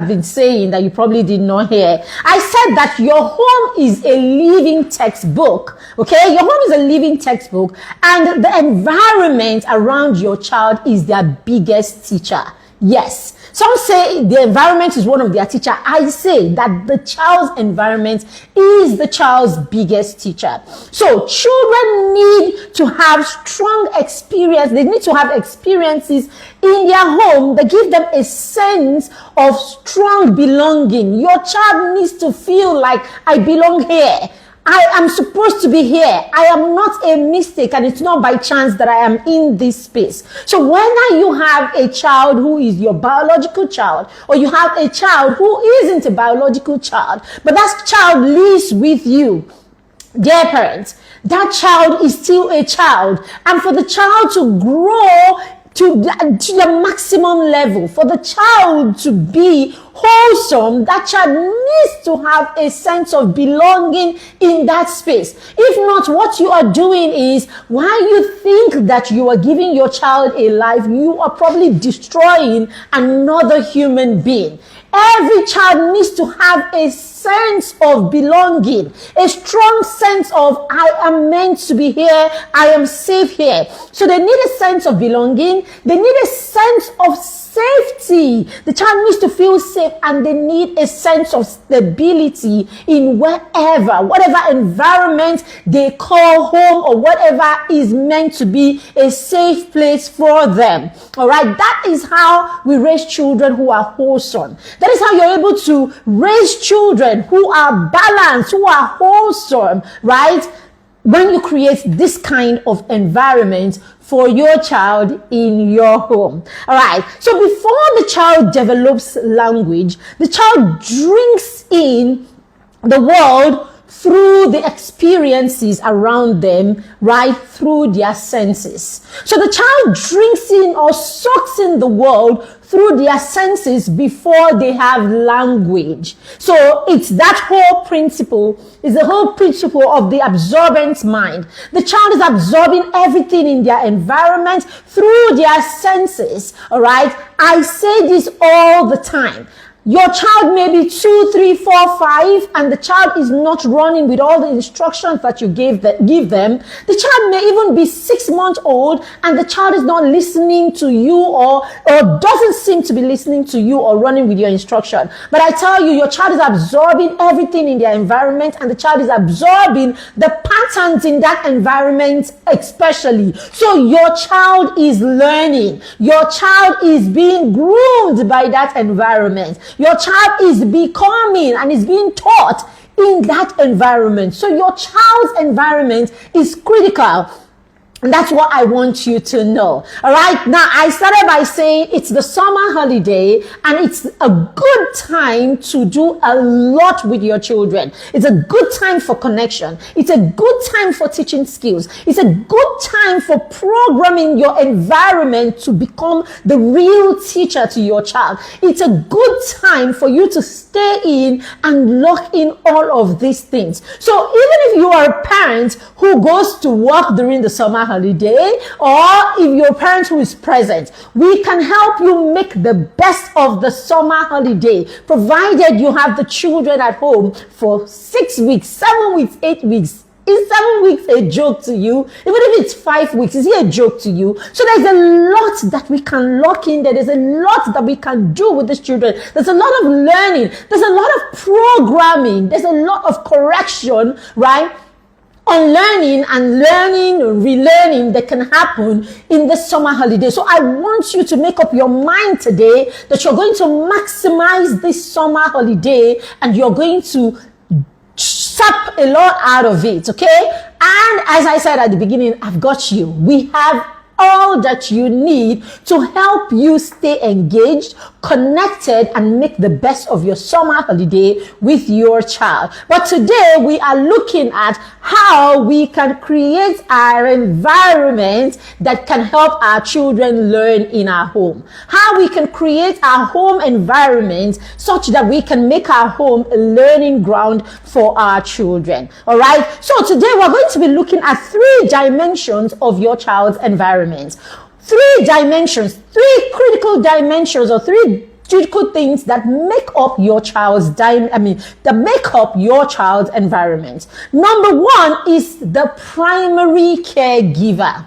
been saying that you probably did not hear. I said that your home is a living textbook. Okay, your home is a living textbook, and the environment around your child is their biggest teacher. Yes. Some say the environment is one of their teacher. I say that the child's environment is the child's biggest teacher. So children need to have strong experience. They need to have experiences in their home that give them a sense of strong belonging. Your child needs to feel like, I belong here. I am supposed to be here. I am not a mistake, and it's not by chance that I am in this space. So whether you have a child who is your biological child, or you have a child who isn't a biological child, but that child lives with you, dear parents, that child is still a child. And for the child to grow to the maximum level, for the child to be wholesome, that child needs to have a sense of belonging in that space. If not, what you are doing is, while you think that you are giving your child a life, you are probably destroying another human being. Every child needs to have a sense of belonging, a strong sense of, I am meant to be here, I am safe here. So they need a sense of belonging, they need a sense of safety. The child needs to feel safe, and they need a sense of stability in whatever environment they call home, or whatever is meant to be a safe place for them. All right, that is how we raise children who are wholesome. That is how you're able to raise children who are balanced, who are wholesome, right? When you create this kind of environment for your child in your home. All right. So before the child develops language, the child drinks in the world through the experiences around them, right, through their senses. So the child drinks in or soaks in the world through their senses before they have language. So it's that whole principle, is the whole principle of the absorbent mind. The child is absorbing everything in their environment through their senses. All right. I say this all the time. Your child may be 2, 3, 4, 5, and the child is not running with all the instructions that you give them. The child may even be 6 months old, and the child is not listening to you, or doesn't seem to be listening to you or running with your instruction. But I tell you, your child is absorbing everything in their environment, and the child is absorbing the patterns in that environment especially. So your child is learning. Your child is being groomed by that environment. Your child is becoming and is being taught in that environment. So your child's environment is critical. And that's what I want you to know. All right. Now, I started by saying it's the summer holiday, and it's a good time to do a lot with your children. It's a good time for connection. It's a good time for teaching skills. It's a good time for programming your environment to become the real teacher to your child. It's a good time for you to stay in and lock in all of these things. So even if you are a parent who goes to work during the summer holiday, or if you're a parent who is present, we can help you make the best of the summer holiday, provided you have the children at home for 6 weeks, 7 weeks, 8 weeks. Is 7 weeks a joke to you? Even if it's 5 weeks, is it a joke to you? So there's a lot that we can lock in there. There's a lot that we can do with these children. There's a lot of learning. There's a lot of programming. There's a lot of correction, right? On learning and learning, relearning that can happen in the summer holiday. So I want you to make up your mind today that you're going to maximize this summer holiday, and you're going to suck a lot out of it, okay? And as I said at the beginning, I've got you. We have all that you need to help you stay engaged, connected, and make the best of your summer holiday with your child. But today we are looking at how we can create our environment that can help our children learn in our home. How we can create our home environment such that we can make our home a learning ground for our children. All right. So today we're going to be looking at 3 dimensions of your child's environment. 3 dimensions, 3 critical dimensions, or 3 strategical things that make up your child's that make up your child's environment. Number one is the primary caregiver.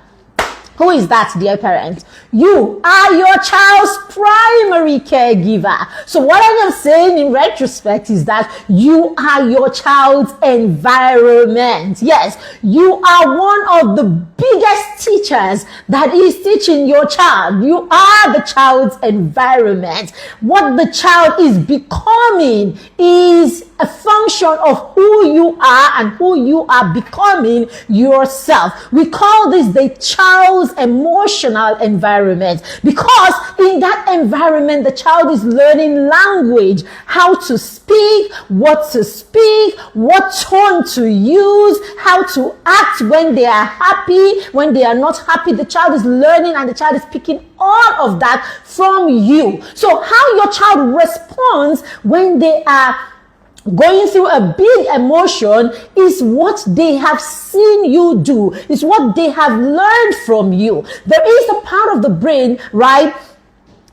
Who is that, dear parents? You are your child's primary caregiver. So what I am saying in retrospect is that you are your child's environment. Yes, you are one of the biggest teachers that is teaching your child. You are the child's environment. What the child is becoming is a function of who you are and who you are becoming yourself. We call this the child's emotional environment, because in that environment the child is learning language, how to speak, what tone to use, how to act when they are happy, when they are not happy. The child is learning, and the child is picking all of that from you. So how your child responds when they are going through a big emotion is what they have seen you do, is what they have learned from you. There is a part of the brain, right?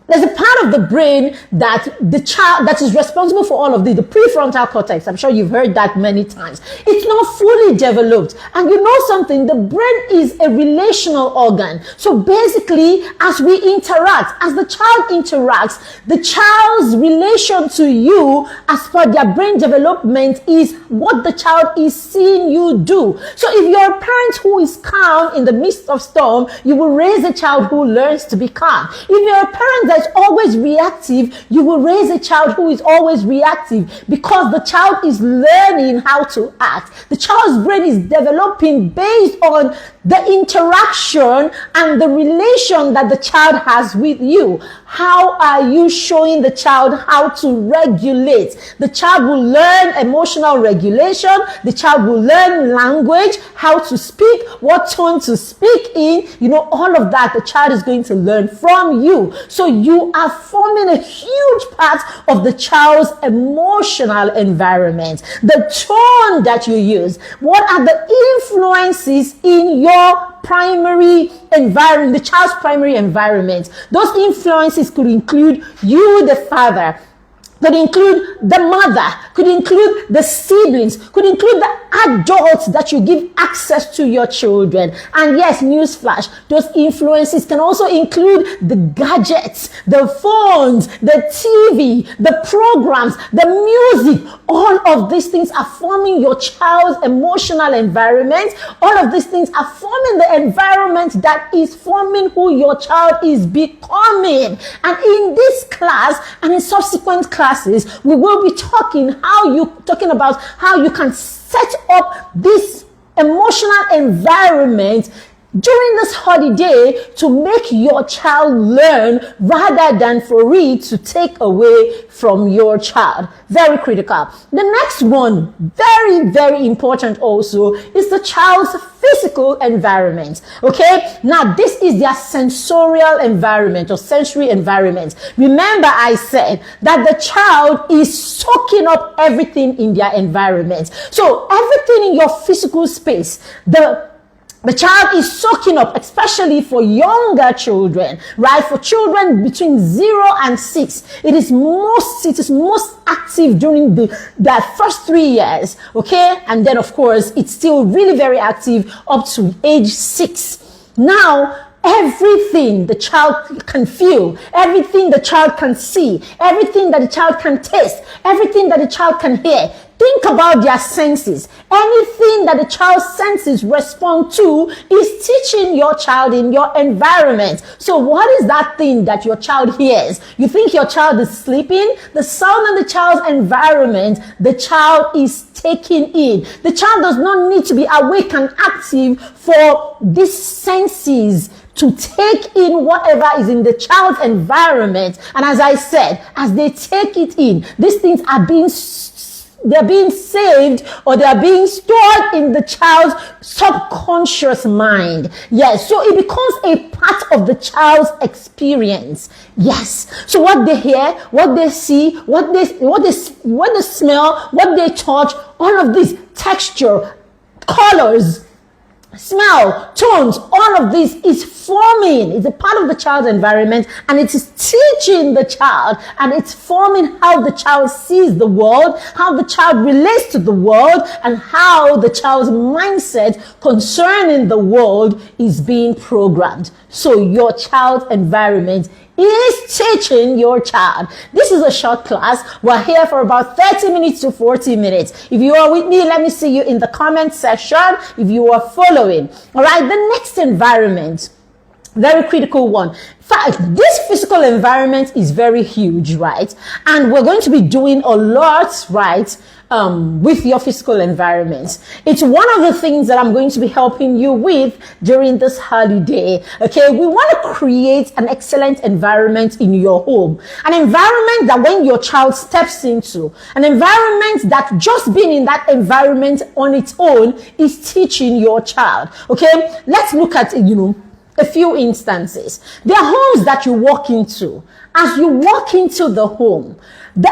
There's a part of the brain that the child that is responsible for all of this, the prefrontal cortex. I'm sure you've heard that many times. It's not fully developed. And you know something, the brain is a relational organ. So basically, as we interact, as the child interacts, the child's relation to you as per their brain development is what the child is seeing you do. So if you're a parent who is calm in the midst of storm, you will raise a child who learns to be calm. If you're a parent that's always reactive, you will raise a child who is always reactive, because the child is learning how to act. The child's brain is developing based on the interaction and the relation that the child has with you. How are you showing the child how to regulate? The child will learn emotional regulation. The child will learn language, how to speak, what tone to speak in. You know, all of that the child is going to learn from you. So you are forming a huge part of the child's emotional environment. The tone that you use. What are the influences in your primary environment, the child's primary environment? Those influences could include you, the father, could include the mother, could include the siblings, could include the adults that you give access to your children. And yes, newsflash, those influences can also include the gadgets, the phones, the TV, the programs, the music. All of these things are forming your child's emotional environment. All of these things are forming the environment that is forming who your child is becoming. And in this class and in subsequent classes, we will be talking about how you can set up this emotional environment during this holiday to make your child learn rather than for it to take away from your child. Very critical. The next one, very, very important also, is the child's physical environment. Okay? Now, this is their sensorial environment or sensory environment. Remember, I said that the child is soaking up everything in their environment. So, everything in your physical space, the child is soaking up, especially for younger children, right? For children between 0 and 6, it is most active during the first 3 years, okay? And then, of course, it's still really very active up to age 6. Now, everything the child can feel, everything the child can see, everything that the child can taste, everything that the child can hear. Think about their senses. Anything that the child's senses respond to is teaching your child in your environment. So what is that thing that your child hears? You think your child is sleeping? The sound in the child's environment, the child is taking in. The child does not need to be awake and active for these senses to take in whatever is in the child's environment. And as I said, as they take it in, these things are they're being saved, or they are being stored in the child's subconscious mind. Yes, so it becomes a part of the child's experience. Yes. So what they hear, what they see, what they smell, what they touch, all of this texture, colors, smell, tones, all of this is forming. It's a part of the child's environment, and it is teaching the child, and it's forming how the child sees the world, how the child relates to the world, and how the child's mindset concerning the world is being programmed. So your child's environment is teaching your child. This is a short class. We're here for about 30 minutes to 40 minutes. If you are with me, let me see you in the comment section if you are following. All right, the next environment, very critical one. In fact, this physical environment is very huge, right? And we're going to be doing a lot, right, with your physical environment. It's one of the things that I'm going to be helping you with during this holiday. Okay, we want to create an excellent environment in your home, an environment that when your child steps into, an environment that just being in that environment on its own is teaching your child. Okay, let's look at, a few instances. There are homes that you walk into. As you walk into the home, the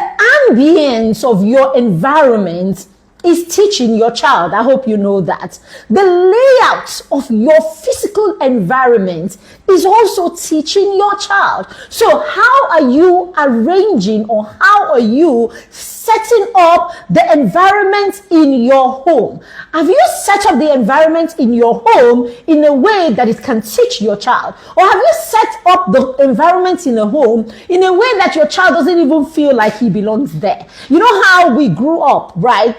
ambience of your environment is teaching your child. I hope you know that. The layout of your physical environment is also teaching your child. So how are you arranging, or how are you setting up the environment in your home? Have you set up the environment in your home in a way that it can teach your child? Or have you set up the environment in a home in a way that your child doesn't even feel like he belongs there? You know how we grew up, right?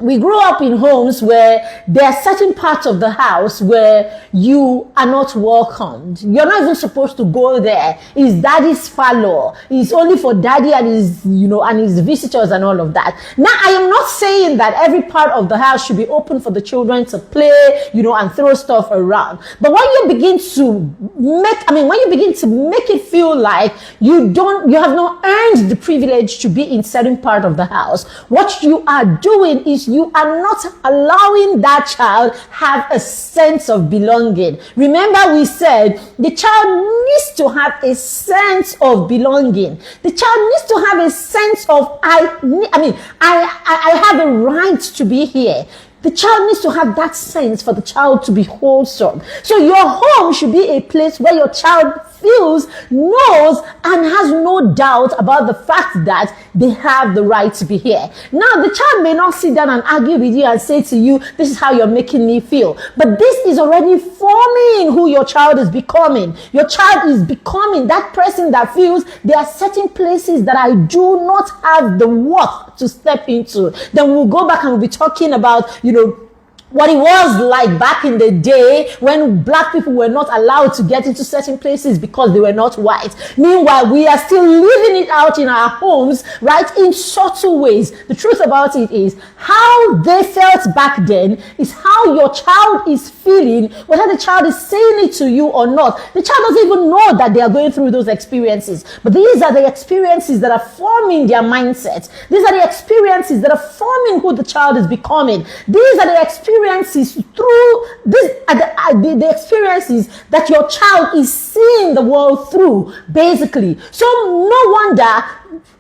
We grew up in homes where there are certain parts of the house where you are not welcomed. You're not even supposed to go there. It's daddy's parlor. It's only for daddy and his, and his visitors and all of that. Now, I am not saying that every part of the house should be open for the children to play, and throw stuff around. But when you begin to make it feel like you have not earned the privilege to be in certain part of the house, what you are doing is you are not allowing that child have a sense of belonging. Remember, we said the child needs to have a sense of belonging. The child needs to have a sense of I have a right to be here. The child needs to have that sense for the child to be wholesome. So your home should be a place where your child feels, knows, and has no doubt about the fact that they have the right to be here. Now, the child may not sit down and argue with you and say to you, this is how you're making me feel. But this is already forming who your child is becoming. Your child is becoming that person that feels there are certain places that I do not have the worth to step into. Then we'll go back and we'll be talking about, what it was like back in the day when black people were not allowed to get into certain places because they were not white. Meanwhile, we are still living it out in our homes, right, in subtle ways. The truth about it is how they felt back then is how your child is feeling, whether the child is saying it to you or not. The child doesn't even know that they are going through those experiences. But these are the experiences that are forming their mindset. These are the experiences that are forming who the child is becoming. These are the experiences through this, the experiences that your child is seeing the world through, basically. So no wonder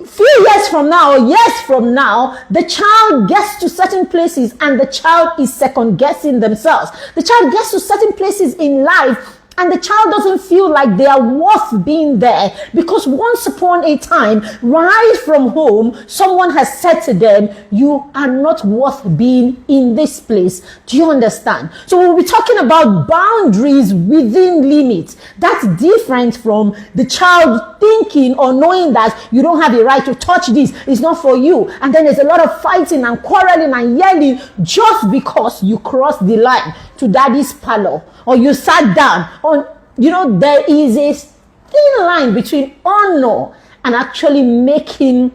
few years from now, the child gets to certain places and the child is second guessing themselves. The child gets to certain places in life and the child doesn't feel like they are worth being there, because once upon a time, right from home, someone has said to them, you are not worth being in this place. Do you understand? So we'll be talking about boundaries within limits. That's different from the child thinking or knowing that you don't have the right to touch this. It's not for you. And then there's a lot of fighting and quarreling and yelling just because you crossed the line to daddy's parlor or you sat down on, there is a thin line between honor and actually making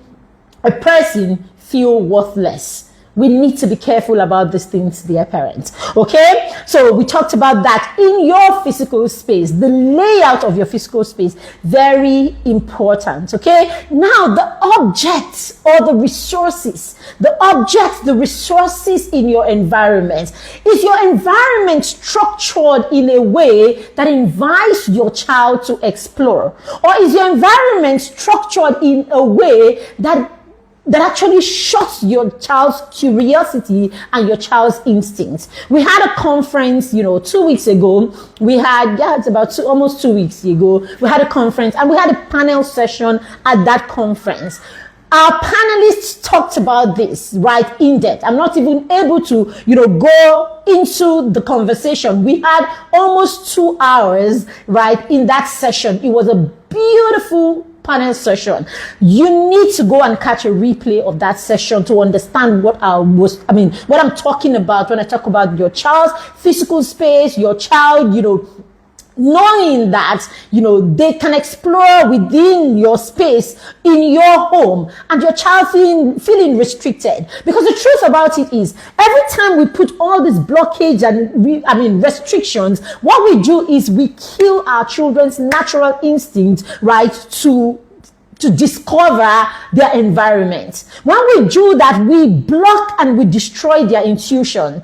a person feel worthless. We need to be careful about these things, dear parents. Okay? So we talked about that in your physical space, the layout of your physical space, very important. Okay? Now, the objects or the resources in your environment. Is your environment structured in a way that invites your child to explore? Or is your environment structured in a way that that actually shuts your child's curiosity and your child's instincts. We had a conference, 2 weeks ago. We had, it's about almost 2 weeks ago. We had a conference and we had a panel session at that conference. Our panelists talked about this, right, in depth. I'm not even able to, go into the conversation. We had almost 2 hours, right, in that session. It was a beautiful panel session. You need to go and catch a replay of that session to understand what I'm talking about when I talk about your child's physical space, your child, knowing that, they can explore within your space in your home and your child feeling restricted. Because the truth about it is, every time we put all this blockage and restrictions, what we do is we kill our children's natural instinct, right, to discover their environment. When we do that, we block and we destroy their intuition. And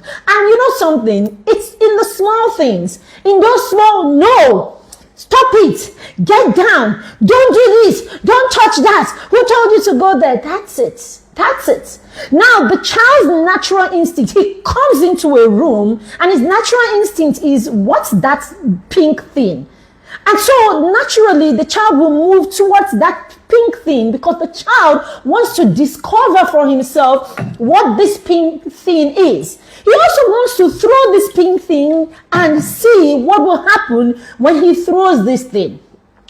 you know something? It's in the small things. In those small, no, stop it, get down, don't do this, don't touch that. Who told you to go there? That's it. Now, the child's natural instinct, he comes into a room and his natural instinct is, what's that pink thing? And so naturally, the child will move towards that pink thing because the child wants to discover for himself what this pink thing is. He also wants to throw this pink thing and see what will happen when he throws this thing.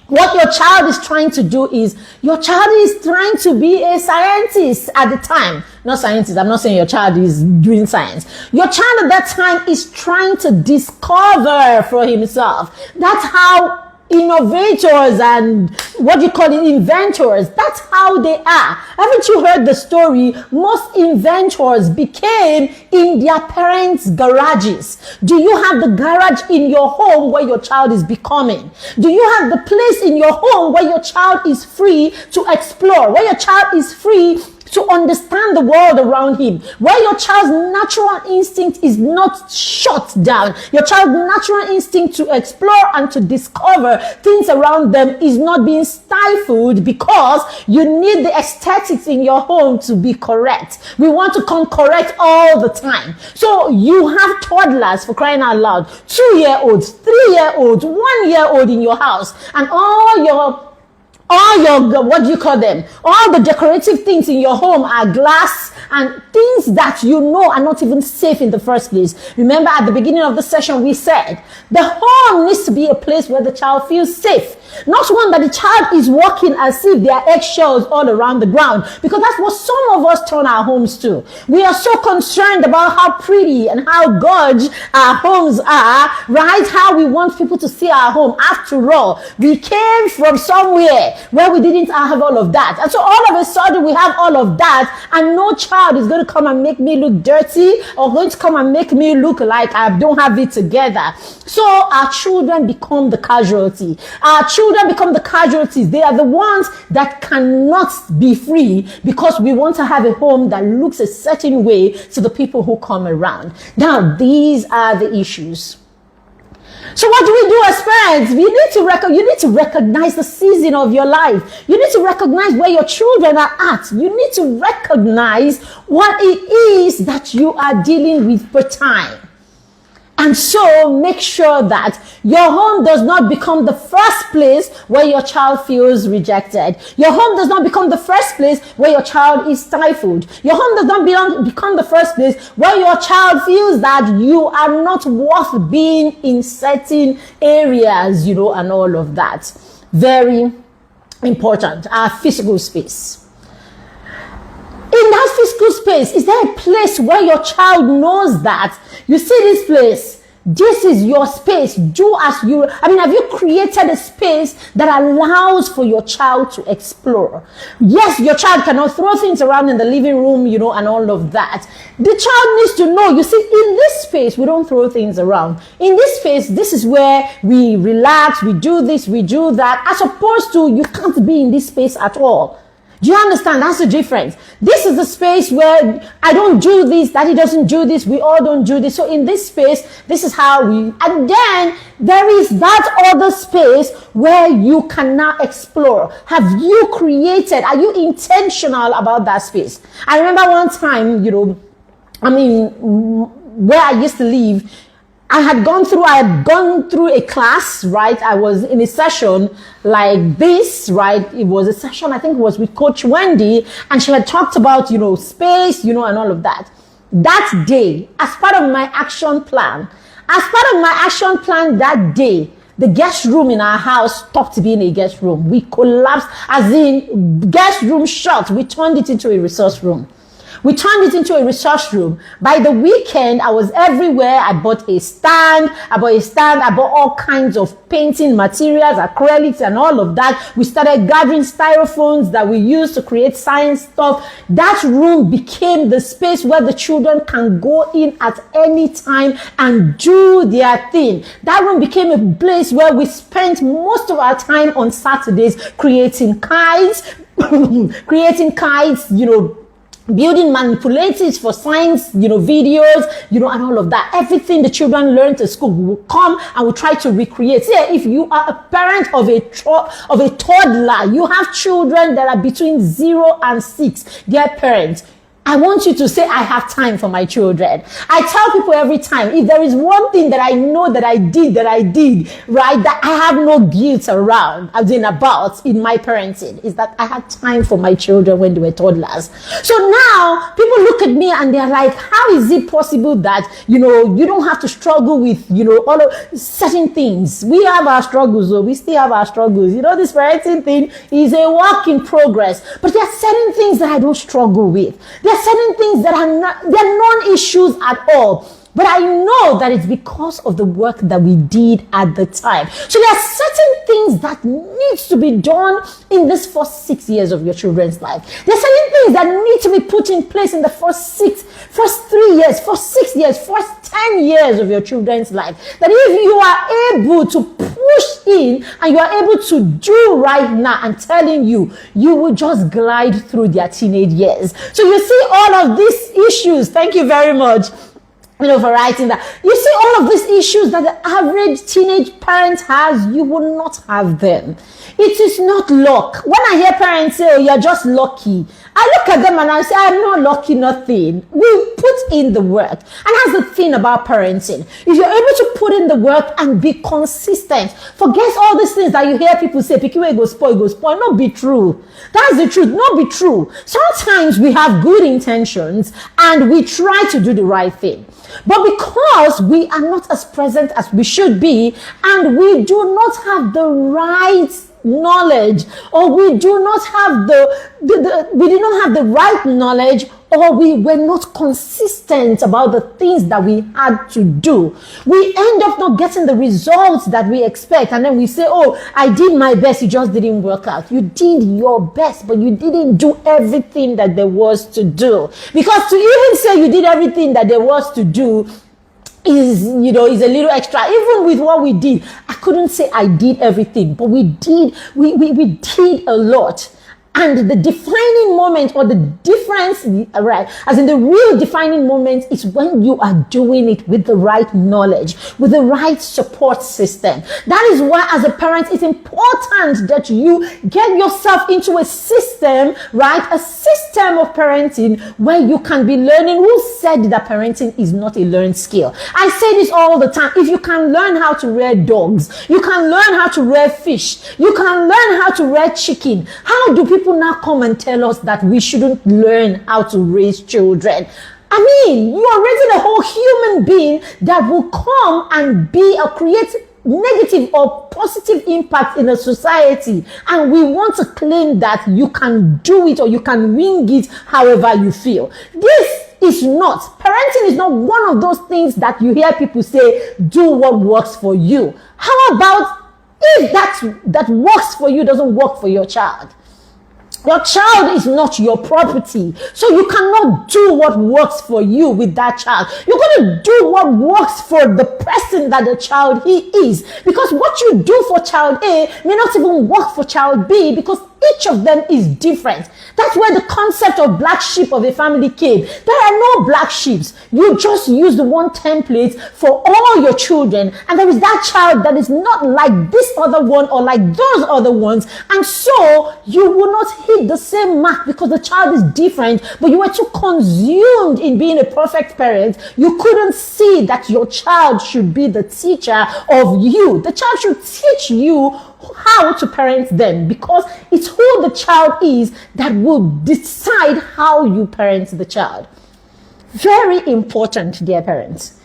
What your child is trying to do is, your child is trying to be a scientist at the time. Not scientist, I'm not saying your child is doing science. Your child at that time is trying to discover for himself. That's how innovators and inventors, that's how they are. Haven't you heard the story? Most inventors became in their parents' garages. Do you have the garage in your home where your child is becoming? Do you have the place in your home where your child is free to explore, where your child is free to understand the world around him, where your child's natural instinct is not shut down, your child's natural instinct to explore and to discover things around them is not being stifled because you need the aesthetics in your home to be correct. We want to come correct all the time. So you have toddlers, for crying out loud, 2-year-olds, 3-year-olds, 1-year-old in your house, and all your all the decorative things in your home are glass and things that are not even safe in the first place. Remember, at the beginning of the session, we said the home needs to be a place where the child feels safe. Not one that the child is walking as if there are eggshells all around the ground, because that's what some of us turn our homes to. We are so concerned about how pretty and how gorgeous our homes are, right? How we want people to see our home. After all, we came from somewhere where we didn't have all of that. And so all of a sudden we have all of that, and no child is going to come and make me look dirty or going to come and make me look like I don't have it together. So our children become the casualty. Our children become the casualties. They are the ones that cannot be free because we want to have a home that looks a certain way to the people who come around. Now, these are the issues. So what do we do as parents? You need to recognize the season of your life. You need to recognize where your children are at. You need to recognize what it is that you are dealing with per time. And so make sure that your home does not become the first place where your child feels rejected. Your home does not become the first place where your child is stifled. Your home does not become the first place where your child feels that you are not worth being in certain areas, and all of that. Very important. Our physical space. In that physical space, is there a place where your child knows that you see this place? This is your space. Do as you, have you created a space that allows for your child to explore? Yes, your child cannot throw things around in the living room, and all of that. The child needs to know, you see, in this space, we don't throw things around. In this space, this is where we relax, we do this, we do that, as opposed to you can't be in this space at all. Do you understand? That's the difference. This is the space where I don't do this, Daddy doesn't do this, we all don't do this. So in this space, this is how we, and then there is that other space where you can now explore. Have you created, are you intentional about that space? I remember one time, where I used to live, I had gone through a class, right? I was in a session like this, right? It was a session, I think it was with Coach Wendy, and she had talked about, space, and all of that. That day, as part of my action plan that day, the guest room in our house stopped being a guest room. We collapsed, as in guest room shut. We turned it into a resource room. By the weekend, I was everywhere. I bought a stand. I bought all kinds of painting materials, acrylics, and all of that. We started gathering styrophones that we used to create science stuff. That room became the space where the children can go in at any time and do their thing. That room became a place where we spent most of our time on Saturdays creating kites, building manipulatives for science, videos, and all of that. Everything the children learned at school, we will come and we try to recreate. See, if you are a parent of a toddler, you have children that are between 0 and 6, dear parents, I want you to say, I have time for my children. I tell people every time, if there is one thing that I know that I did, right, that I have no guilt around, about in my parenting, is that I had time for my children when they were toddlers. So now, people look at me and they're like, how is it possible that, you don't have to struggle with, all of certain things? We have our struggles, though. We still have our struggles. This parenting thing is a work in progress. But there are certain things that I don't struggle with. There are certain things that they're non-issues at all. But I know that it's because of the work that we did at the time. So there are certain things that needs to be done in this first 6 years of your children's life. There are certain things that need to be put in place in the first 3 years, first 6 years, first 10 years of your children's life. That if you are able to push in and you are able to do right now, I'm telling you, you will just glide through their teenage years. So you see all of these issues. Thank you very much, for writing that. You see all of these issues that the average teenage parent has, you will not have them. It is not luck. When I hear parents say, oh, you're just lucky, I look at them and I say, I'm not lucky, nothing. We put in the work. And that's the thing about parenting. If you're able to put in the work and be consistent, forget all these things that you hear people say, pikiwe go spoil, not be true. That's the truth, not be true. Sometimes we have good intentions and we try to do the right thing. But because we are not as present as we should be, and we do not have the right knowledge, or we do not have the right knowledge, or we were not consistent about the things that we had to do, we end up not getting the results that we expect. And then we say, oh, I did my best, it just didn't work out. You did your best, but you didn't do everything that there was to do. Because to even say you did everything that there was to do is a little extra. Even with what we did, I couldn't say I did everything, but we did a lot. And the defining moment, or the difference, right, as in the real defining moment, is when you are doing it with the right knowledge, with the right support system. That is why, as a parent, it's important that you get yourself into a system, right, a system of parenting where you can be learning. Who said that parenting is not a learned skill? I say this all the time. If you can learn how to rear dogs, you can learn how to rear fish, you can learn how to rear chicken. How do people now come and tell us that we shouldn't learn how to raise children? I mean, you are raising a whole human being that will come and create negative or positive impact in a society, and we want to claim that you can do it or you can wing it however you feel. Parenting is not one of those things that you hear people say, do what works for you. How about if that works for you doesn't work for your child? Your child is not your property. So you cannot do what works for you with that child. You're going to do what works for the person that the child he is. Because what you do for child A may not even work for child B, because each of them is different. That's where the concept of black sheep of a family came. There are no black sheep. You just use the one template for all your children, and there is that child that is not like this other one or like those other ones, and so you will not hit the same mark because the child is different, but you were too consumed in being a perfect parent. You couldn't see that your child should be the teacher of you. The child should teach you how to parent them, because it's who the child is that will decide how you parent the child. Very important, dear parents.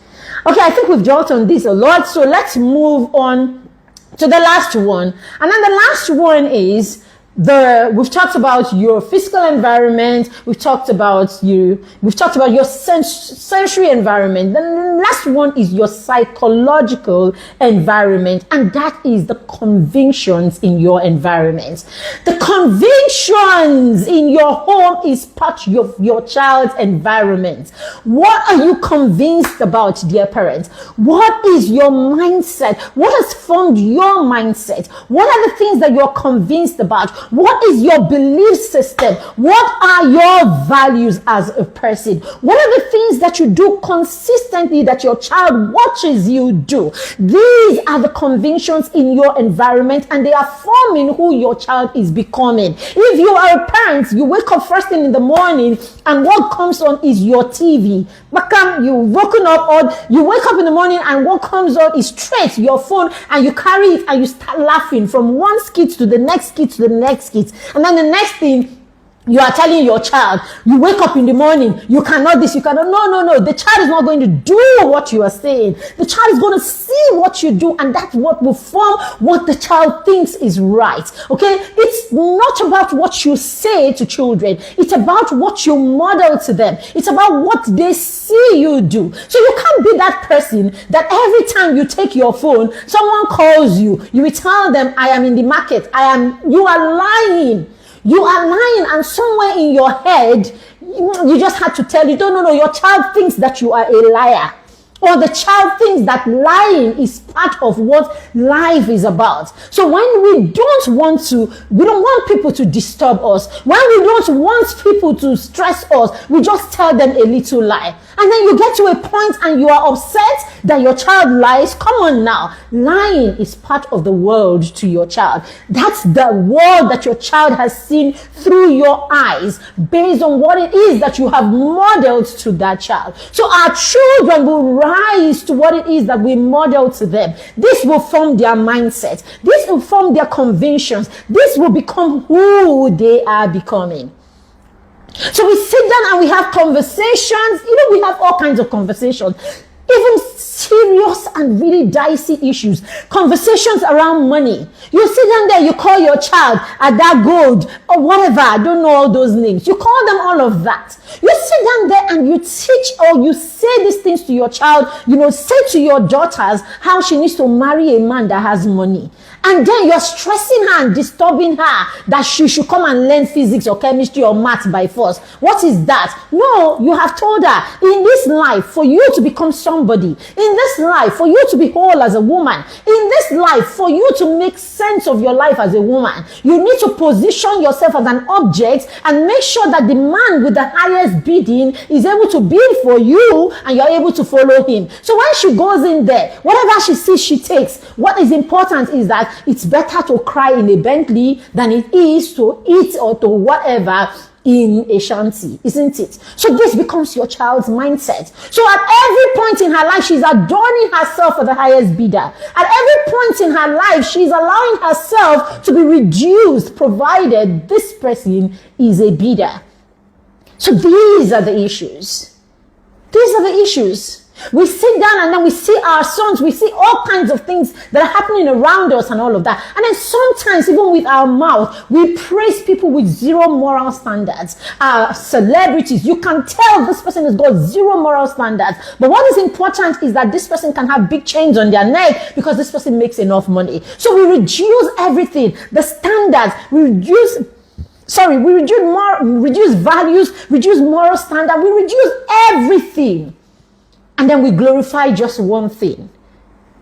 Okay, I think we've dwelt on this a lot, so let's move on to the last one. And then the last one is we've talked about your physical environment, we've talked about your sensory environment. The last one is your psychological environment, and that is the convictions in your environment. The convictions in your home is part of your child's environment. What are you convinced about, dear parents? What is your mindset? What has formed your mindset? What are the things that you're convinced about? What is your belief system? What are your values as a person? What are the things that you do consistently that your child watches you do? These are the convictions in your environment, and they are forming who your child is becoming. If you are a parent, you wake up first thing in the morning and what comes on is your TV. You've woken up, or you wake up in the morning and what comes on is straight your phone, and you carry it and you start laughing from one skit to the next skit to the next skit. And then the next thing, you are telling your child, you wake up in the morning, you cannot this, you cannot, no. The child is not going to do what you are saying. The child is going to see what you do, and that's what will form what the child thinks is right. Okay? It's not about what you say to children. It's about what you model to them. It's about what they see you do. So you can't be that person that every time you take your phone, someone calls you, you will tell them, I am in the market. You are lying. You are lying, and somewhere in your head, you just had to tell you, no, your child thinks that you are a liar. Or the child thinks that lying is part of what life is about. So when we don't want people to disturb us, when we don't want people to stress us, we just tell them a little lie. And then you get to a point and you are upset that your child lies. Come on now. Lying is part of the world to your child. That's the world that your child has seen through your eyes based on what it is that you have modeled to that child. So our children will rise to what it is that we model to them. This will form their mindset. This will form their convictions. This will become who they are becoming. So we sit down and we have conversations. We have all kinds of conversations. Even serious and really dicey issues. Conversations around money. You sit down there, you call your child that gold or whatever. I don't know all those names. You call them all of that. You sit down there and you teach, or you say these things to your child. Say to your daughters how she needs to marry a man that has money. And then you're stressing her and disturbing her that she should come and learn physics or chemistry or math by force. What is that? No, you have told her, in this life, for you to become somebody, in this life, for you to be whole as a woman, in this life, for you to make sense of your life as a woman, you need to position yourself as an object and make sure that the man with the highest bidding is able to bid for you and you're able to follow him. So when she goes in there, whatever she sees, she takes. What is important is that it's better to cry in a Bentley than it is to eat or to whatever in a shanty, isn't it? So this becomes your child's mindset. So at every point in her life, she's adorning herself for the highest bidder. At every point in her life, she's allowing herself to be reduced, provided this person is a bidder. So these are the issues. These are the issues. We sit down and then we see our sons, we see all kinds of things that are happening around us and all of that. And then sometimes even with our mouth, we praise people with zero moral standards. Celebrities, you can tell this person has got zero moral standards. But what is important is that this person can have big chains on their neck because this person makes enough money. So we reduce everything, the standards, we reduce values, reduce moral standard, we reduce everything. And then we glorify just one thing.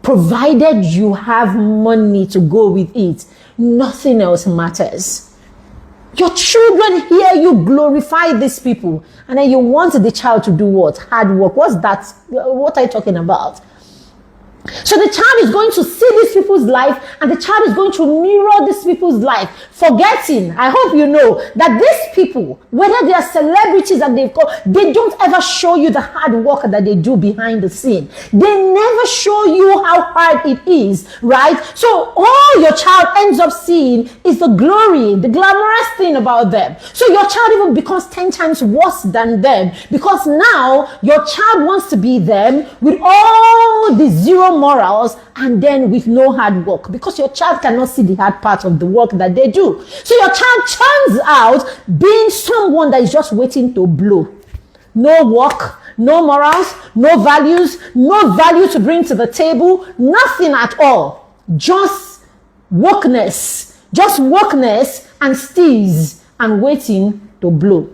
Provided you have money to go with it, nothing else matters. Your children hear you glorify these people, and then you want the child to do what? Hard work. What's that? What are you talking about? So the child is going to see these people's life, and the child is going to mirror these people's life, forgetting, I hope you know, that these people, whether they are celebrities and they don't ever show you the hard work that they do behind the scene. They never show you how hard it is, right? So all your child ends up seeing is the glory, the glamorous thing about them. So your child even becomes 10 times worse than them, because now your child wants to be them with all the zero morals and then with no hard work, because your child cannot see the hard part of the work that they do. So your child turns out being someone that is just waiting to blow. No work, no morals, no values, no value to bring to the table, nothing at all. Just wokeness and steez and waiting to blow.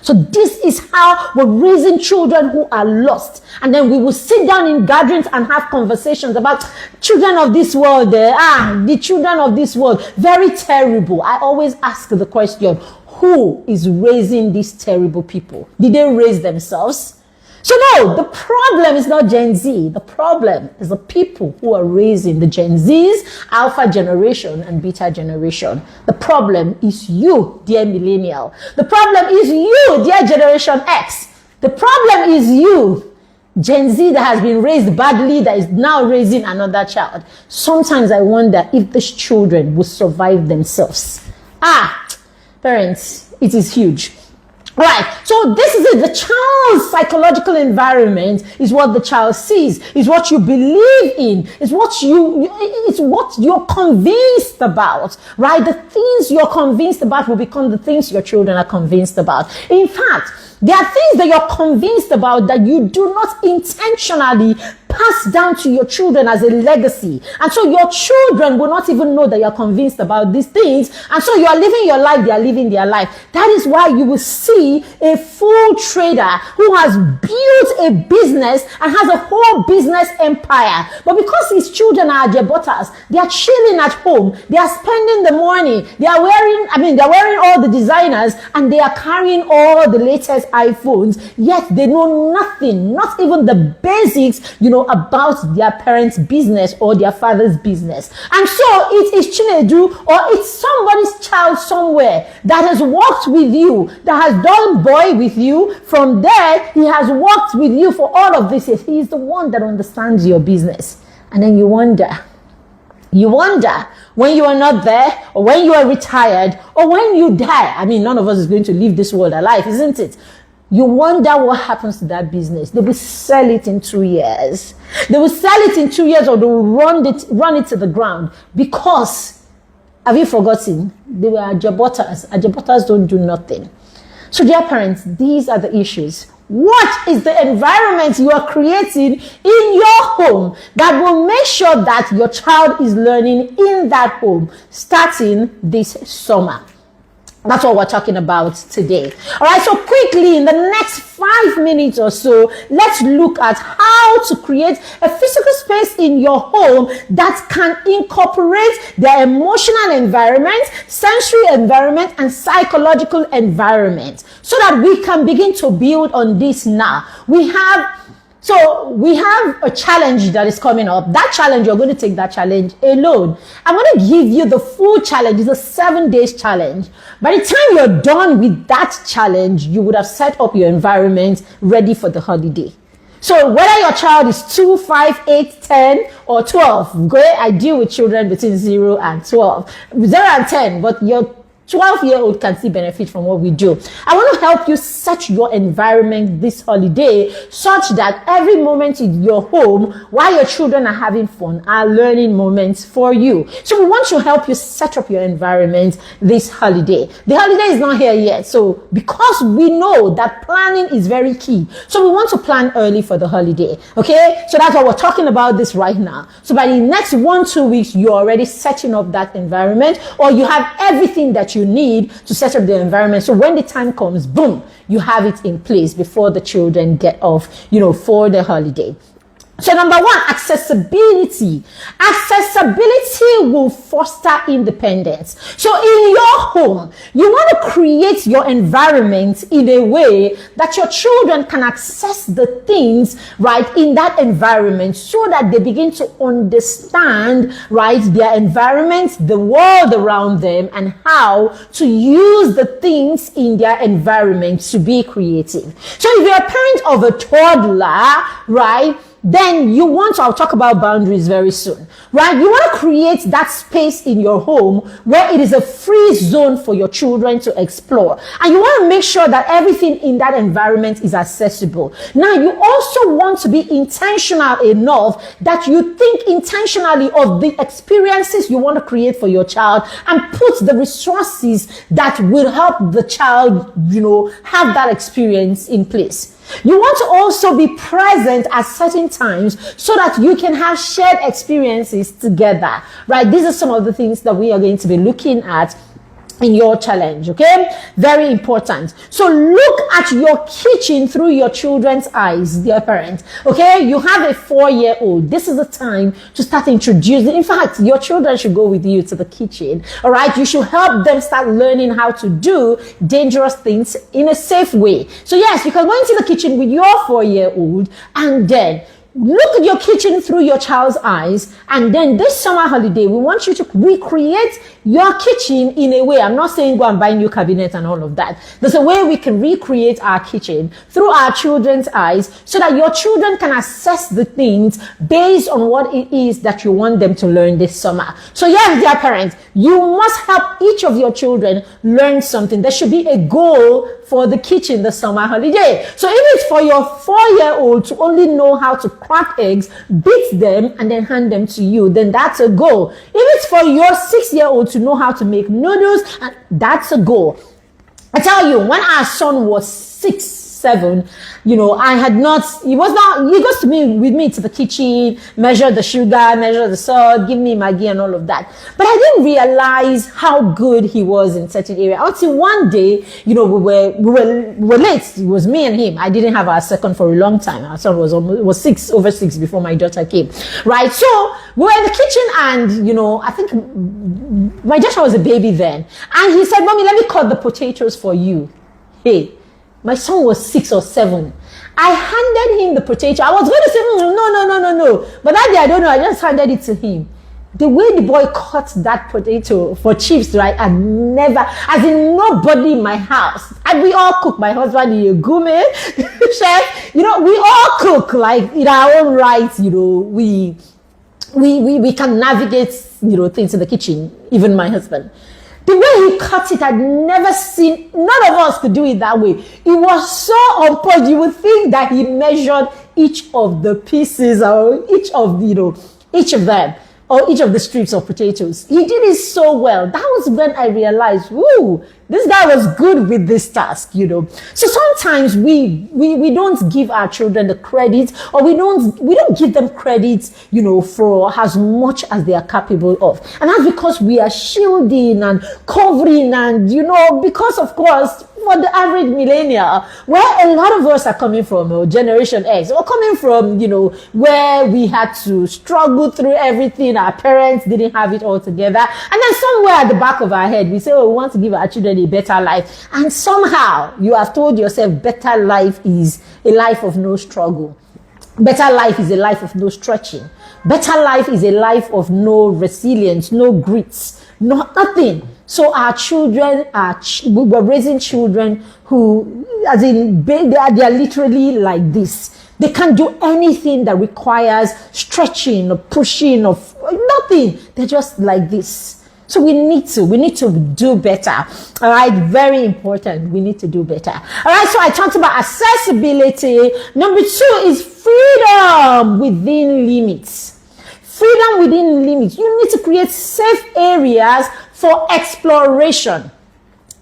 So this is how we're raising children who are lost. And then we will sit down in gatherings and have conversations about children of this world. The children of this world, very terrible. I always ask the question, who is raising these terrible people? Did they raise themselves? So no, the problem is not Gen Z. The problem is the people who are raising the Gen Zs, Alpha generation and Beta generation. The problem is you, dear millennial. The problem is you, dear Generation X. The problem is you, Gen Z, that has been raised badly, that is now raising another child. Sometimes I wonder if these children will survive themselves. Parents, it is huge. Right, so this is it. The child's psychological environment is what the child sees, is what you believe in, it's what you're convinced about, right? The things you're convinced about will become the things your children are convinced about. In fact, there are things that you're convinced about that you do not intentionally pass down to your children as a legacy. And so your children will not even know that you're convinced about these things. And so you are living your life, they are living their life. That is why you will see a full trader who has built a business and has a whole business empire. But because his children are jabotas, they are chilling at home, they are spending the money, they're wearing all the designers, and they are carrying all the latest iPhones, yet they know nothing, not even the basics, about their parents' business or their father's business. And so it is Chinedu, or it's somebody's child somewhere that has worked with you, that has done boy with you. From there, he has worked with you for all of this. He is the one that understands your business. And then you wonder when you are not there, or when you are retired, or when you die. None of us is going to leave this world alive, isn't it? You wonder what happens to that business. They will sell it in 2 years. They will sell it in 2 years, or they will run it to the ground, because, have you forgotten? They were ajabotas. Ajabotas don't do nothing. So dear parents, these are the issues. What is the environment you are creating in your home that will make sure that your child is learning in that home starting this summer? That's what we're talking about today. All right, so quickly, in the next 5 minutes or so, let's look at how to create a physical space in your home that can incorporate the emotional environment, sensory environment, and psychological environment, so that we can begin to build on this now. We have a challenge that is coming up. That challenge, you're going to take that challenge alone. I'm going to give you the full challenge. It's a 7 days challenge. By the time you're done with that challenge, you would have set up your environment ready for the holiday. So whether your child is 2, 5, 8, 10, or 12, I deal with children between 0 and 12, 0 and 10, but your 12-year-old can still benefit from what we do. I want to help you set your environment this holiday such that every moment in your home, while your children are having fun, are learning moments for you. So we want to help you set up your environment this holiday. The holiday is not here yet. So because we know that planning is very key, so we want to plan early for the holiday. Okay? So that's why we're talking about this right now. So by the next 1-2 weeks, you're already setting up that environment, or you have everything that you need to set up the environment. So when the time comes, boom, you have it in place before the children get off, for the holiday. So number one, accessibility. Accessibility will foster independence. So in your home, you want to create your environment in a way that your children can access the things, right, in that environment, so that they begin to understand, right, their environment, the world around them, and how to use the things in their environment to be creative. So if you're a parent of a toddler, right, then you want to, I'll talk about boundaries very soon, right? You want to create that space in your home where it is a free zone for your children to explore. And you want to make sure that everything in that environment is accessible. Now, you also want to be intentional enough that you think intentionally of the experiences you want to create for your child and put the resources that will help the child, have that experience in place. You want to also be present at certain times so that you can have shared experiences together, right? These are some of the things that we are going to be looking at in your challenge, okay? Very important. So look at your kitchen through your children's eyes, dear parents, okay? You have a 4-year-old. This is the time to start introducing. In fact, your children should go with you to the kitchen, all right? You should help them start learning how to do dangerous things in a safe way. So yes, you can go into the kitchen with your 4-year-old and then look at your kitchen through your child's eyes. And then this summer holiday, we want you to recreate your kitchen in a way. I'm not saying go and buy new cabinet and all of that. There's a way we can recreate our kitchen through our children's eyes so that your children can assess the things based on what it is that you want them to learn this summer. So yes, dear parents, you must help each of your children learn something. There should be a goal for the kitchen the summer holiday. So if it's for your 4-year-old to only know how to crack eggs, beat them, and then hand them to you, then that's a goal. If it's for your 6-year-old to know how to make noodles, and that's a goal. I tell you, when our son was 6, 7, he goes to me with me to the kitchen, measure the sugar, measure the salt, give me Maggi and all of that. But I didn't realize how good he was in certain area until one day, we were late. It was me and him. I didn't have our second for a long time. Our son was over 6 before my daughter came, right? So we were in the kitchen and, I think my daughter was a baby then. And he said, "Mommy, let me cut the potatoes for you." Hey, my son was 6 or 7. I handed him the potato. I was going to say, no. But that day, I don't know. I just handed it to him. The way the boy cut that potato for chips, right? I never, as in nobody in my house. And we all cook. My husband is a gourmet chef. We all cook like in our own right. We can navigate, things in the kitchen. Even my husband. The way he cut it, I'd never seen, none of us could do it that way. It was so on point. You would think that he measured each of the pieces or each of them or each of the strips of potatoes. He did it so well. That was when I realized, woo, this guy was good with this task, So sometimes we don't give our children the credit, or we don't give them credit, for as much as they are capable of. And that's because we are shielding and covering and, because of course, for the average millennial, where a lot of us are coming from, Generation X, or coming from, where we had to struggle through everything. Our parents didn't have it all together. And then somewhere at the back of our head, we say, we want to give our children a better life. And somehow you have told yourself better life is a life of no struggle. Better life is a life of no stretching. Better life is a life of no resilience, no grits, nothing. So our children we're raising children who, as in, they are literally like this. They can't do anything that requires stretching or pushing or nothing. They're just like this. So we need to do better. All right. Very important. We need to do better. All right. So I talked about accessibility. Number 2 is freedom within limits. Freedom within limits. You need to create safe areas for exploration.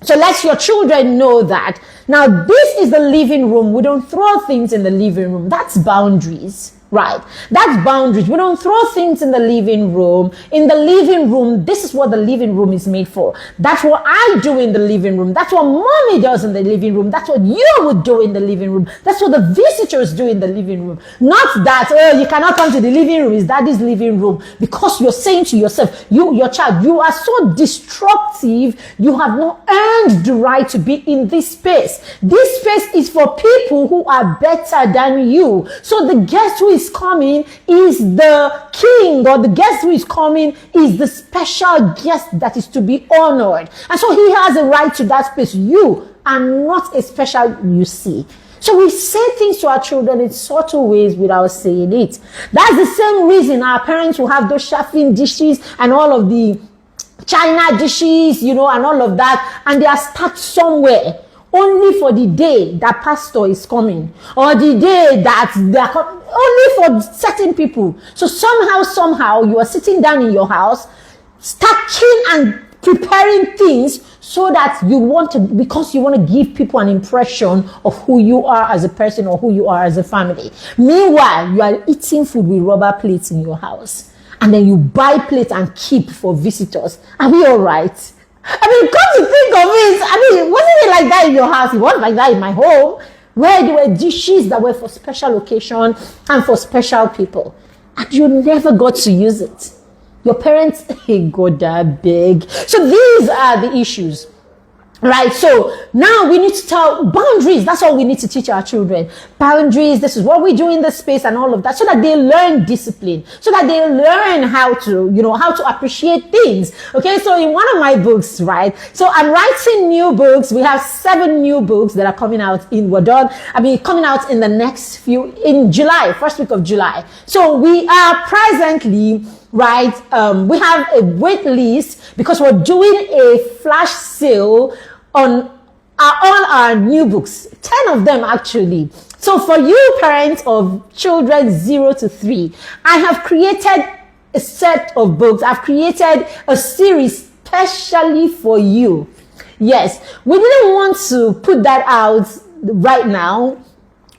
So let your children know that. Now, this is the living room. We don't throw things in the living room. That's boundaries. Right. That's boundaries. We don't throw things in the living room. In the living room, this is what the living room is made for. That's what I do in the living room. That's what mommy does in the living room. That's what you would do in the living room. That's what the visitors do in the living room. Not that, oh, you cannot come to the living room. It's daddy's living room. Because you're saying to yourself, your child, you are so destructive. You have not earned the right to be in this space. This space is for people who are better than you. So the guest who is coming is the king, or the guest who is coming is the special guest that is to be honored. And so he has a right to that space. You are not a special, you see. So we say things to our children in subtle ways without saying it. That's the same reason our parents will have those chafing dishes and all of the China dishes, and all of that, and they are stuck somewhere. Only for the day that pastor is coming, or the day that they are coming, only for certain people. So somehow you are sitting down in your house, stacking and preparing things so that because you want to give people an impression of who you are as a person or who you are as a family. Meanwhile, you are eating food with rubber plates in your house, and then you buy plates and keep for visitors. Are we all right? Come to think of it, wasn't it like that in your house? It wasn't like that in my home, where there were dishes that were for special occasion and for special people, and you never got to use it. Your parents, got that big. So these are the issues. Right, so now we need to tell boundaries. That's all we need to teach our children. Boundaries, this is what we do in the space and all of that, so that they learn discipline, so that they learn how to appreciate things. Okay, so in one of my books, right, so I'm writing new books. We have 7 new books that are coming out coming out in the next in July, first week of July. So we are presently, right, we have a wait list because we're doing a flash sale on all our new books, 10 of them actually. So for you parents of children 0 to 3, I have created a set of books. I've created a series specially for you. Yes, we didn't want to put that out right now.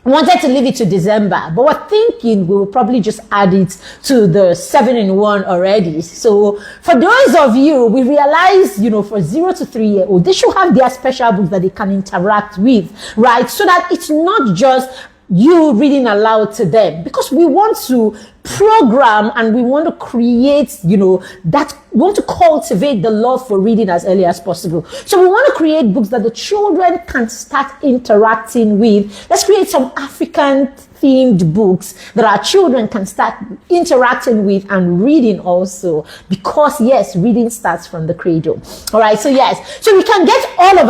Wanted to leave it to December, but we're thinking we'll probably just add it to the 7-in-1 already. So for those of you, we realize, for 0 to 3-year-old, they should have their special books that they can interact with, right? So that it's not just you reading aloud to them, because we want to program and we want to create, that we want to cultivate the love for reading as early as possible. So we want to create books that the children can start interacting with. Let's create some African themed books that our children can start interacting with and reading also, because yes, reading starts from the cradle. All right, so yes, so we can get all of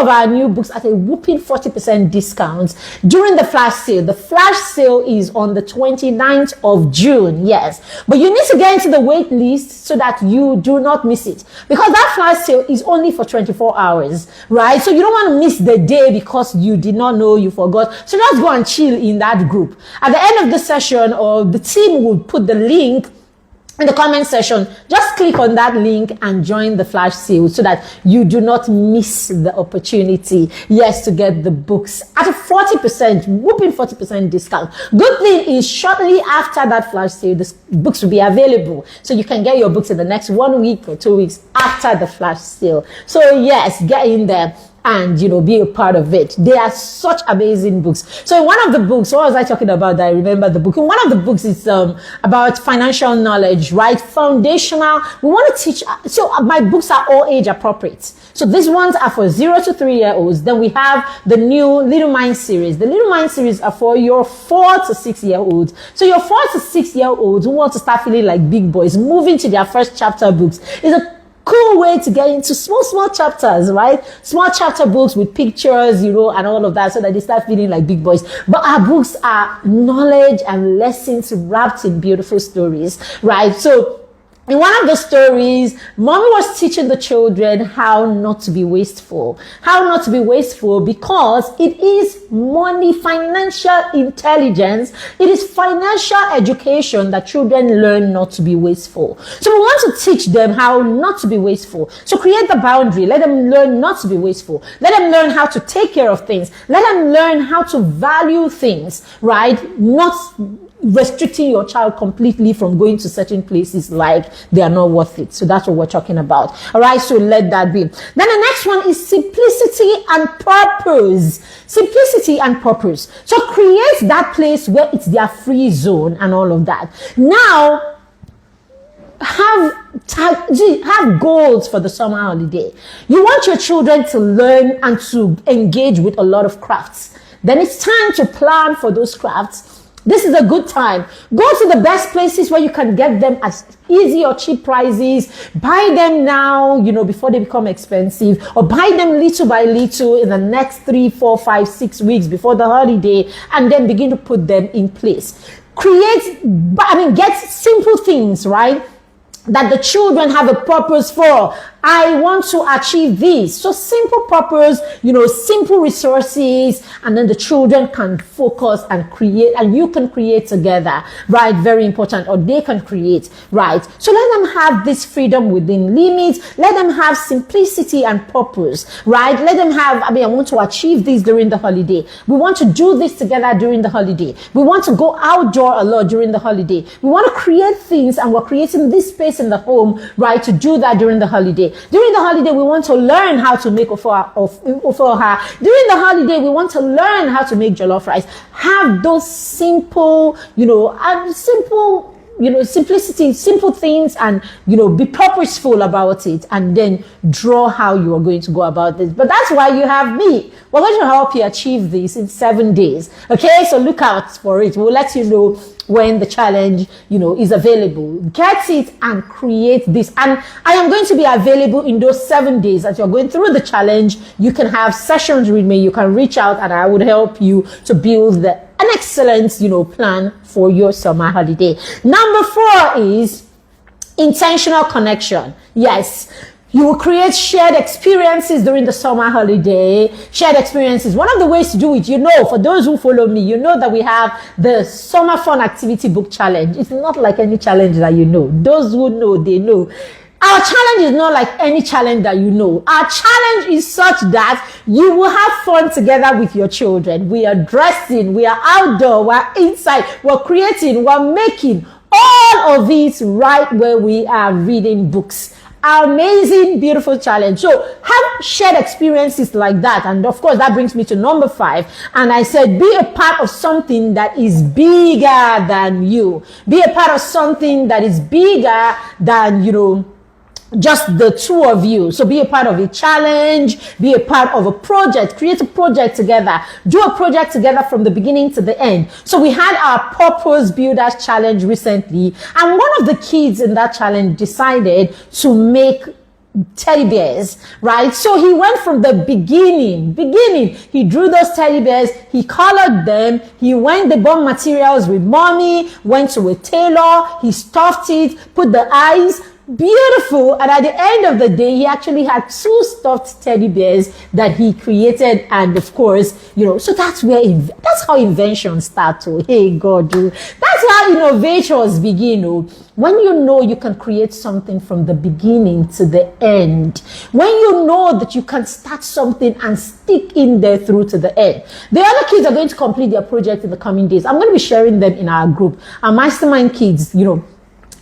our new books at a whooping 40% discount during the flash sale. The flash sale is on the 29th of June, yes, but you need to get into the wait list so that you do not miss it, because that flash sale is only for 24 hours, right? So you don't want to miss the day because you did not know, you forgot. So just go and chill in that group. At the end of the session, or the team will put the link in the comment section. Just click on that link and join the flash sale so that you do not miss the opportunity, yes, to get the books at a 40%, whooping 40% discount. Good thing is, shortly after that flash sale, the books will be available. So you can get your books in the next 1 week or 2 weeks after the flash sale. So yes, get in there and be a part of it. They are such amazing books. So in one of the books, what was I talking about? I remember the book. In one of the books is about financial knowledge, right? Foundational. We want to teach. So my books are all age appropriate. So these ones are for 0 to 3-year-olds. Then we have the new Little Mind series. The Little Mind series are for your 4 to 6-year-olds. So your 4 to 6-year-olds who want to start feeling like big boys, moving to their first chapter books is a cool way to get into small chapters, right? Small chapter books with pictures, and all of that, so that they start feeling like big boys. But our books are knowledge and lessons wrapped in beautiful stories, right? So in one of the stories, mommy was teaching the children how not to be wasteful. How not to be wasteful, because it is money, financial intelligence. It is financial education that children learn not to be wasteful. So we want to teach them how not to be wasteful. So create the boundary. Let them learn not to be wasteful. Let them learn how to take care of things. Let them learn how to value things, right? Not restricting your child completely from going to certain places like they are not worth it. So that's what we're talking about. All right, so let that be. Then the next one is simplicity and purpose. Simplicity and purpose. So create that place where it's their free zone and all of that. Now, have goals for the summer holiday. You want your children to learn and to engage with a lot of crafts. Then it's time to plan for those crafts. This is a good time. Go to the best places where you can get them at easy or cheap prices. Buy them now, before they become expensive, or buy them little by little in the next 3, 4, 5, 6 weeks before the holiday, and then begin to put them in place. Get simple things, right? That the children have a purpose for. I want to achieve this. So simple purpose, simple resources, and then the children can focus and create, and you can create together, right? Very important. Or they can create, right? So let them have this freedom within limits. Let them have simplicity and purpose, right? Let them have, I want to achieve this during the holiday. We want to do this together during the holiday. We want to go outdoor a lot during the holiday. We want to create things, and we're creating this space in the home, right, to do that during the holiday. During the holiday, we want to learn how to make ofoha. During the holiday, we want to learn how to make jollof rice. Have those simple, simplicity, simple things, and, be purposeful about it, and then draw how you are going to go about this. But that's why you have me. We're going to help you achieve this in 7 days. Okay, so look out for it. We'll let you know when the challenge, is available. Get it and create this. And I am going to be available in those 7 days as you're going through the challenge. You can have sessions with me. You can reach out, and I would help you to build an excellent, plan for your summer holiday. Number 4 is intentional connection. Yes. You will create shared experiences during the summer holiday. Shared experiences. One of the ways to do it, for those who follow me, that we have the Summer Fun Activity Book Challenge. It's not like any challenge that you know. Those who know, they know. Our challenge is not like any challenge that you know. Our challenge is such that you will have fun together with your children. We are dressing, we are outdoor, we're inside, we're creating, we're making all of it right where we are reading books. Amazing, beautiful challenge. So have shared experiences like that. And of course, that brings me to number 5. And I said, be a part of something that is bigger than you. Be a part of something that is bigger than, just the two of you. So be a part of a challenge, be a part of a project, create a project together, do a project together from the beginning to the end. So we had our Purpose Builders Challenge recently, and one of the kids in that challenge decided to make teddy bears, right? So he went from the beginning. He drew those teddy bears, he colored them, they bought materials with mommy, went to a tailor, he stuffed it, put the eyes, beautiful. And at the end of the day, he actually had 2 stuffed teddy bears that he created. And of course, so that's how inventions start. Hey God, that's how innovations begin. When you can create something from the beginning to the end, when you know that you can start something and stick in there through to the end. The other kids are going to complete their project in the coming days. I'm going to be sharing them in our group. Our mastermind kids,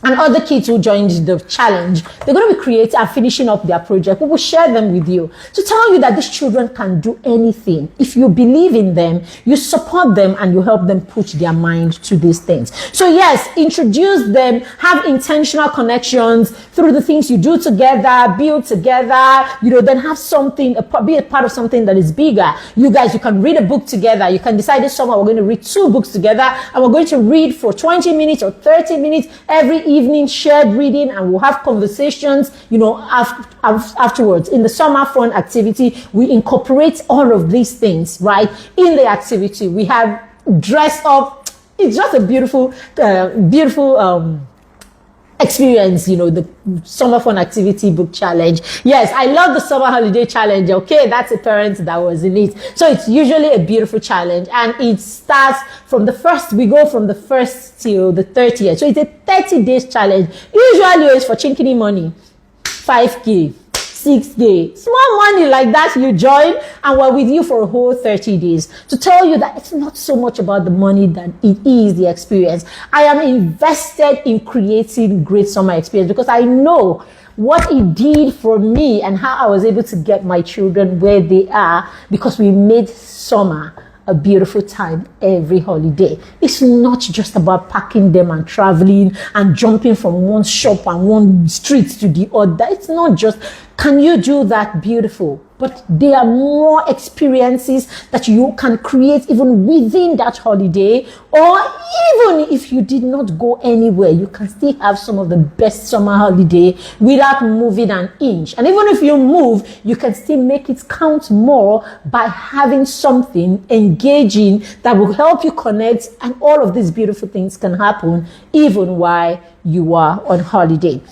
and other kids who joined the challenge, they're going to be creating and finishing up their project. We will share them with you to tell you that these children can do anything. If you believe in them, you support them, and you help them push their mind to these things. So yes, introduce them, have intentional connections through the things you do together, build together, then have something, be a part of something that is bigger. You guys, you can read a book together. You can decide this summer we're going to read 2 books together, and we're going to read for 20 minutes or 30 minutes every evening, shared reading, and we'll have conversations, afterwards. In the Summer Fun Activity, we incorporate all of these things, right, in the activity. We have dress up. It's just a beautiful experience, the Summer Fun Activity Book Challenge. Yes, I love the Summer Holiday Challenge. Okay, that's a parent that was in it. So it's usually a beautiful challenge, and it starts from we go from the 1st till the 30th. So it's a 30 days challenge. Usually it's for chinkini money, 5K, 6K. Small money like that, you join and we're with you for a whole 30 days to tell you that it's not so much about the money than it is the experience. I am invested in creating great summer experience because I know what it did for me and how I was able to get my children where they are because we made summer a beautiful time every holiday. It's not just about packing them and traveling and jumping from one shop and one street to the other. It's not just, can you do that? Beautiful. But there are more experiences that you can create even within that holiday, or even if you did not go anywhere, you can still have some of the best summer holiday without moving an inch. And even if you move, you can still make it count more by having something engaging that will help you connect, and all of these beautiful things can happen even while you are on holiday.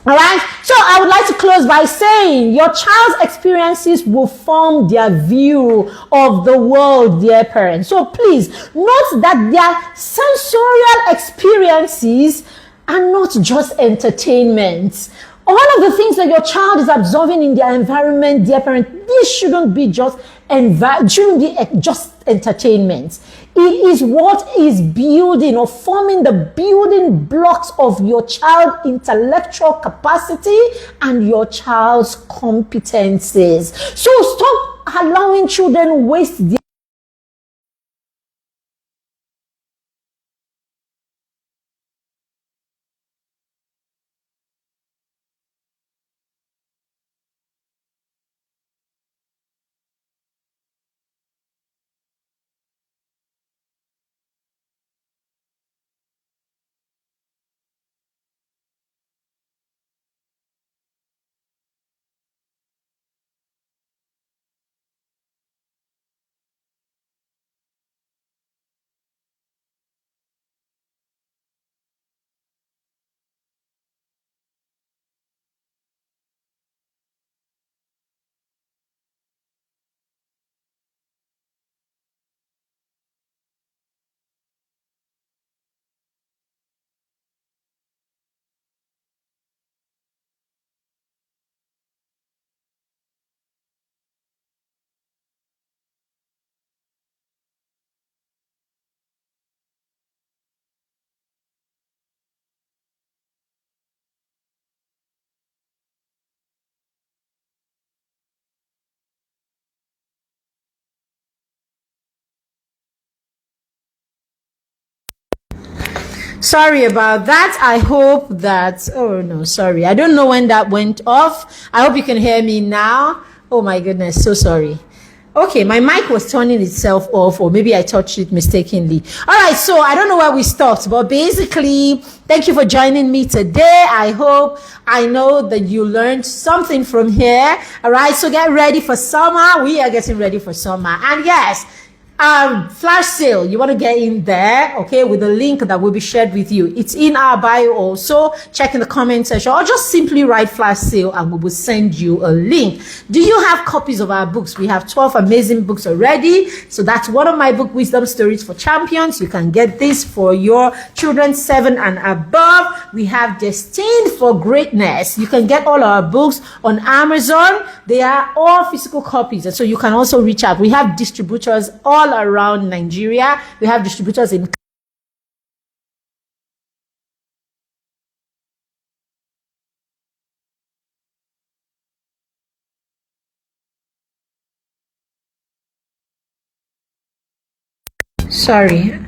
All right. So I would like to close by saying your child's experiences will form their view of the world, dear parents. So please note that their sensorial experiences are not just entertainment. All of the things that your child is absorbing in their environment, dear parents, this shouldn't be just entertainment. It is what is building or forming the building blocks of your child's intellectual capacity and your child's competencies. So stop allowing children waste their Sorry about that. I hope that, oh no, sorry. I don't know when that went off. I hope you can hear me now. Oh my goodness, so sorry. Okay, my mic was turning itself off, or maybe I touched it mistakenly. All right, so I don't know where we stopped, but basically, thank you for joining me today. I know that you learned something from here. All right, so get ready for summer. We are getting ready for summer. And yes, flash sale, you want to get in there, okay, with the link that will be shared with you. It's in our bio also. Check in the comment section, or just simply write flash sale and we will send you a link. Do you have copies of our books? We have 12 amazing books already. So that's one of my book, Wisdom Stories for Champions. You can get this for your children 7 and above. We have Destined for Greatness. You can get all our books on Amazon. They are all physical copies, and so you can also reach out. We have distributors all around Nigeria. We have distributors in sorry,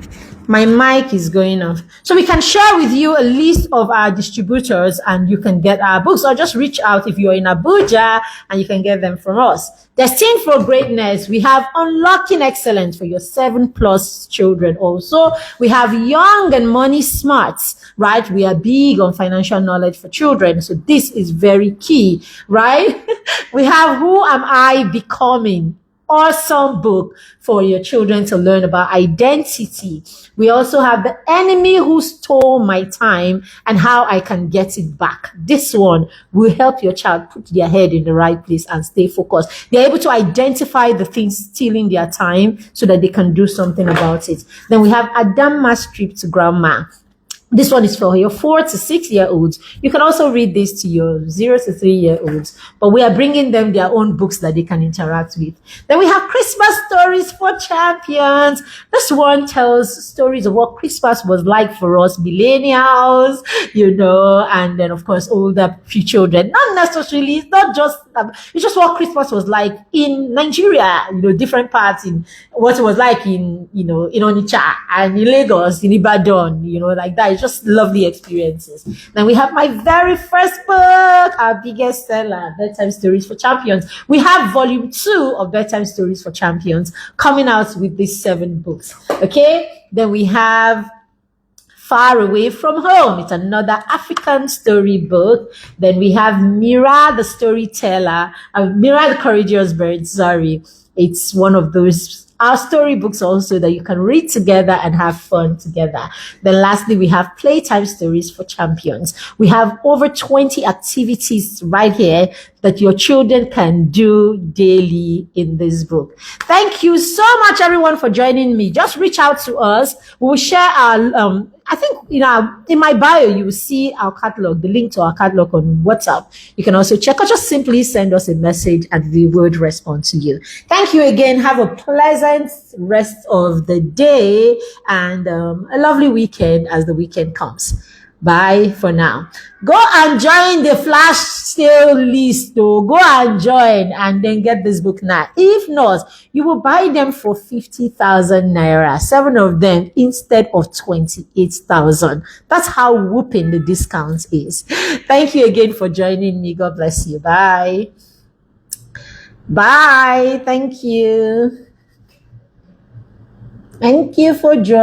my mic is going off. So we can share with you a list of our distributors and you can get our books, or just reach out if you're in Abuja and you can get them from us. Destined for Greatness, we have Unlocking Excellence for your 7+ children also. We have Young and Money Smarts, right? We are big on financial knowledge for children. So this is very key, right? We have Who Am I Becoming? Awesome book for your children to learn about identity. We also have The Enemy Who Stole My Time and How I Can Get It Back. This one will help your child put their head in the right place and stay focused. They're able to identify the things stealing their time so that they can do something about it. Then we have Adama's Trip to Grandma. This one is for your 4 to 6 year olds. You can also read this to your 0 to 3 year olds, but we are bringing them their own books that they can interact with. Then we have Christmas stories for champions. This one tells stories of what Christmas was like for us millennials, and then of course older children. Not necessarily, it's not just, it's just what Christmas was like in Nigeria, different parts, in what it was like in Onitsha and in Lagos, in Ibadan, like that. It's just lovely experiences. Then we have my very first book, our biggest seller, Bedtime Stories for Champions. We have volume 2 of Bedtime Stories for Champions coming out with these 7 books. Okay. Then we have Far Away from Home. It's another African story book. Then we have Mira the Storyteller, Mira the Courageous Bird, sorry. It's one of those our storybooks also that you can read together and have fun together. Then lastly, we have Playtime Stories for Champions. We have over 20 activities right here that your children can do daily in this book. Thank you so much, everyone, for joining me. Just reach out to us. We will share our, I think, in my bio, you will see our catalog, the link to our catalog on WhatsApp. You can also check or just simply send us a message and we would respond to you. Thank you again. Have a pleasant rest of the day and a lovely weekend as the weekend comes. Bye for now. Go and join the flash sale list. Go and join and then get this book now. If not, you will buy them for 50,000 naira, 7 of them instead of 28,000. That's how whooping the discount is. Thank you again for joining me. God bless you. Bye. Bye. Thank you. Thank you for joining.